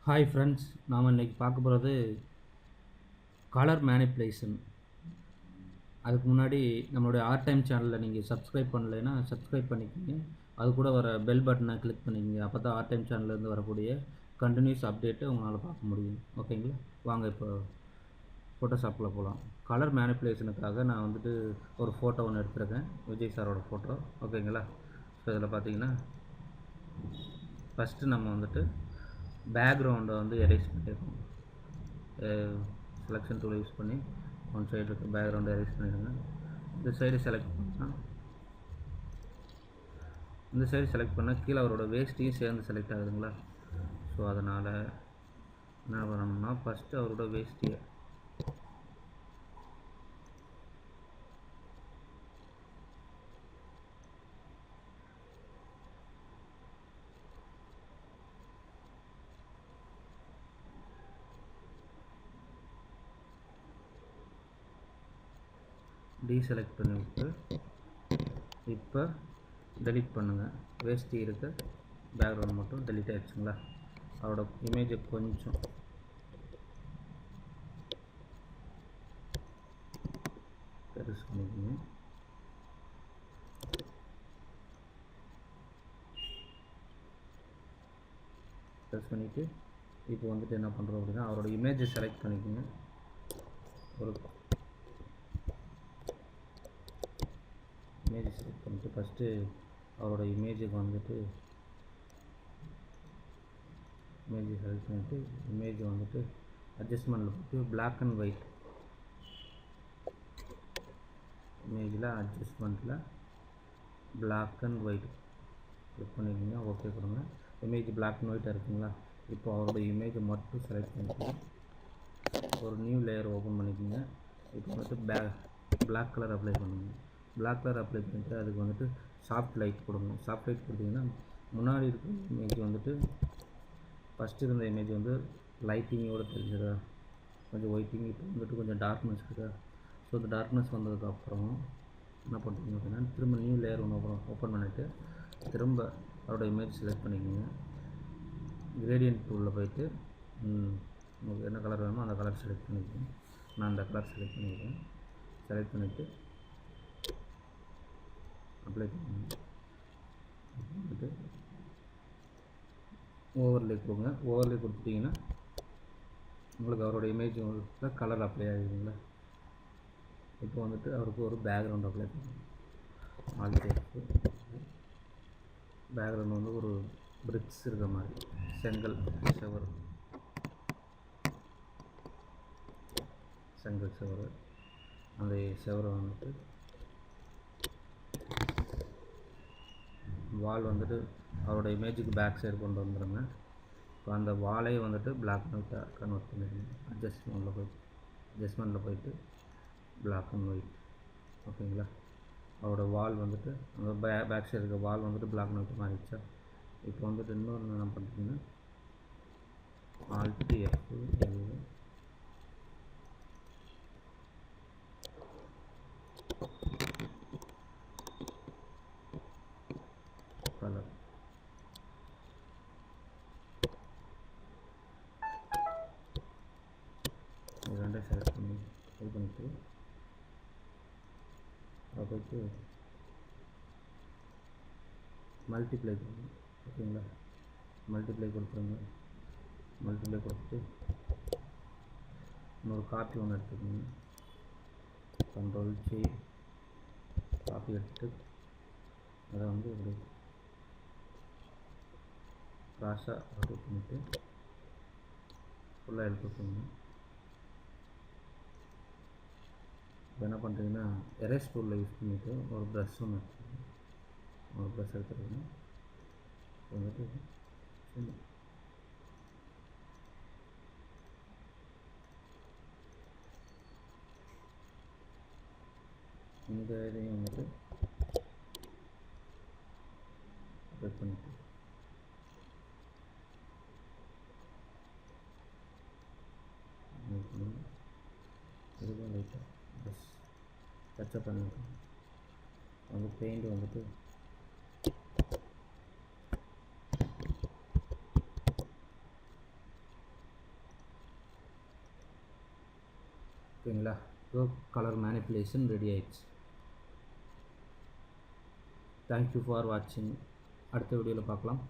Hi friends, நாம் இன்றைக்கி பார்க்க போகிறது கலர் மேனிப்புலேஷன். அதுக்கு முன்னாடி நம்மளுடைய ஆர்ட் டைம் சேனலில் நீங்கள் சப்ஸ்கிரைப் பண்ணலைன்னா சப்ஸ்கிரைப் பண்ணிக்கோங்க. அது கூட வர பெல் பட்டனை கிளிக் பண்ணிக்கோங்க. அப்போ தான் ஆர்ட் டைம் சேனல்லேருந்து வரக்கூடிய கண்டினியூஸ் அப்டேட்டை உங்களால் பார்க்க முடியும். ஓகேங்களா? வாங்க இப்போ ஃபோட்டோஷாப்பில் போகலாம். கலர் மேனிப்புலேஷனுக்காக நான் வந்துட்டு ஒரு ஃபோட்டோ ஒன்று எடுத்துருக்கேன், விஜய் சாரோட ஃபோட்டோ. ஓகேங்களா? ஸோ இதில் பார்த்தீங்கன்னா ஃபஸ்ட்டு நம்ம வந்துட்டு பேக்ரவுண்டை வந்து எரேஸ் பண்ணிடுறோம். செலெக்ஷன் டூல் யூஸ் பண்ணி ஒன் சைடு இருக்க பேக்ரவுண்டை எரேஸ் பண்ணிடுங்க. இந்த சைடு செலக்ட் பண்ணால் கீழே அவரோட வேஸ்ட்டையும் சேர்ந்து செலக்ட் ஆகுதுங்களா? ஸோ அதனால் என்ன பண்ணணும்னா ஃபஸ்ட்டு அவரோட வேஸ்ட்டியை டீசெலக்ட் பண்ணிவிட்டு இப்போ டெலிட் பண்ணுங்கள். வேஸ்ட்டி இருக்க பேக்ரவுண்ட் மட்டும் டெலிட் ஆகிடுச்சுங்களா? அவரோட இமேஜை கொஞ்சம் பெருசு பண்ணிக்கோங்க. ப்ரெஸ் பண்ணிவிட்டு இப்போ வந்துட்டு என்ன பண்ணுறோம் அப்படின்னா அவரோட இமேஜை செலக்ட் பண்ணிக்கோங்க. ஒரு இமேஜ் செலக்ட் பண்ணிட்டு ஃபஸ்ட்டு அவரோட இமேஜுக்கு வந்துட்டு இமேஜை செலக்ட் பண்ணிவிட்டு இமேஜை வந்துட்டு அட்ஜஸ்ட்மெண்ட்டில் போட்டு பிளாக் அண்ட் ஒயிட் இமேஜில் அட்ஜஸ்ட்மெண்ட்டில் பிளாக் அண்ட் ஒயிட் கிளிக் பண்ணிக்கோங்க. ஓகே கொடுங்க. இமேஜ் பிளாக் அண்ட் ஒயிட்டாக இருக்குங்களா? இப்போ அவரோட இமேஜை மட்டும் செலக்ட் பண்ணிக்கோங்க. ஒரு நியூ லேயர் ஓப்பன் பண்ணிக்கோங்க. இப்போ வந்துட்டு பிளாக் கலர் அப்ளை பண்ணுங்கள். பிளாக் கலர் அப்ளை பண்ணிவிட்டு அதுக்கு வந்துட்டு சாஃப்ட் லைட் கொடுங்க. சாஃப்ட் லைட் கொடுத்தீங்கன்னா முன்னாடி இருக்கிற இமேஜ் வந்துட்டு ஃபஸ்ட்டு இருந்த இமேஜ் வந்து லைட்டிங்கோடு தெரிஞ்சதா, கொஞ்சம் ஒயிட்டிங். இப்போ வந்துட்டு கொஞ்சம் டார்க்னஸ் இருக்கா? ஸோ இந்த டார்க்னஸ் வந்ததுக்கப்புறம் என்ன பண்ணுறீங்க அப்படின்னா திரும்ப நியூ லேயர் ஒன்று ஓப்பன் பண்ணிவிட்டு திரும்ப அவரோட இமேஜ் செலக்ட் பண்ணிக்கோங்க. கிரேடியன்ட் டூலில் போய்ட்டு உங்களுக்கு என்ன கலர் வேணுமோ அந்த கலர் செலக்ட் பண்ணிக்கோங்க. நான் அந்த கலர் செலக்ட் பண்ணிக்கிறேன். செலக்ட் பண்ணிவிட்டு அப்ளை பண்ணுங்க. வந்துட்டு ஓவர்லே கொடுங்க. ஓவர்லே கொடுத்துட்டிங்கன்னா உங்களுக்கு அவரோட இமேஜ் கலர் அப்ளை ஆகிடுங்களா? இப்போ வந்துட்டு அவருக்கு ஒரு பேக்ரவுண்ட் அப்ளை பண்ணுங்க. பேக்ரவுண்ட் வந்து ஒரு பிரிக்ஸ் இருக்கிற மாதிரி செங்கல் செவரு அந்த செவரை வந்துட்டு வால் வந்துட்டு அவரோட இமேஜுக்கு பேக் சைடு கொண்டு வந்துடுங்க. இப்போ அந்த வாலை வந்துட்டு பிளாக் அண்ட் ஒயிட்டாக கன்வெர்ட் பண்ணிடுங்க. அட்ஜஸ்ட்மெண்ட்டில் போயிட்டு பிளாக் அண்ட் ஒயிட். ஓகேங்களா? அவரோட வால் வந்துட்டு அந்த பேக் சைடு இருக்க வால் வந்துட்டு பிளாக் அண்ட் ஒயிட் மாறிடுச்சா? இப்போ வந்துட்டு இன்னொன்று என்ன பண்ணுறீங்கன்னா Alt F கலர் இது ரெண்டையும் செலக்ட் பண்ணி இது பண்ணிவிட்டு அதை போய்ட்டு மல்டிப்ளை பண்ணுங்க. ஓகேங்களா? மல்டிப்ளை கொடுத்துருங்க. மல்டிப்ளை கொடுத்துட்டு இன்னொரு காப்பி ஒன்று எடுத்துக்கோங்க. Ctrl+C காப்பி எடுத்துட்டு அதை வந்து இப்படி கிராஸாக ரொட்டேட் பண்ணிவிட்டு ஃபுல்லாக எடுத்துக்கோங்க. இப்போ என்ன பண்ணுறீங்கன்னா எரேஸ் டூலில் யூஸ் பண்ணிவிட்டு ஒரு ப்ரஷ் ஒன்று எடுத்துக்கோங்க. ஒரு ப்ரஷ் எடுத்துக்கோங்க. வந்துட்டு இந்த இதையும் வந்துட்டு அப்ளை பண்ணிட்டு இதுதான் லைட்டாக ப்ளஸ் டச்சப் பண்ணிட்டு அந்த பெயிண்ட் வந்துட்டு ஓகேங்களா. ஸோ கலர் மேனிப்புலேஷன் ரெடி ஆயிடுச்சு. தேங்க்யூ ஃபார் வாட்சிங். அடுத்த வீடியோவில் பார்க்கலாம்.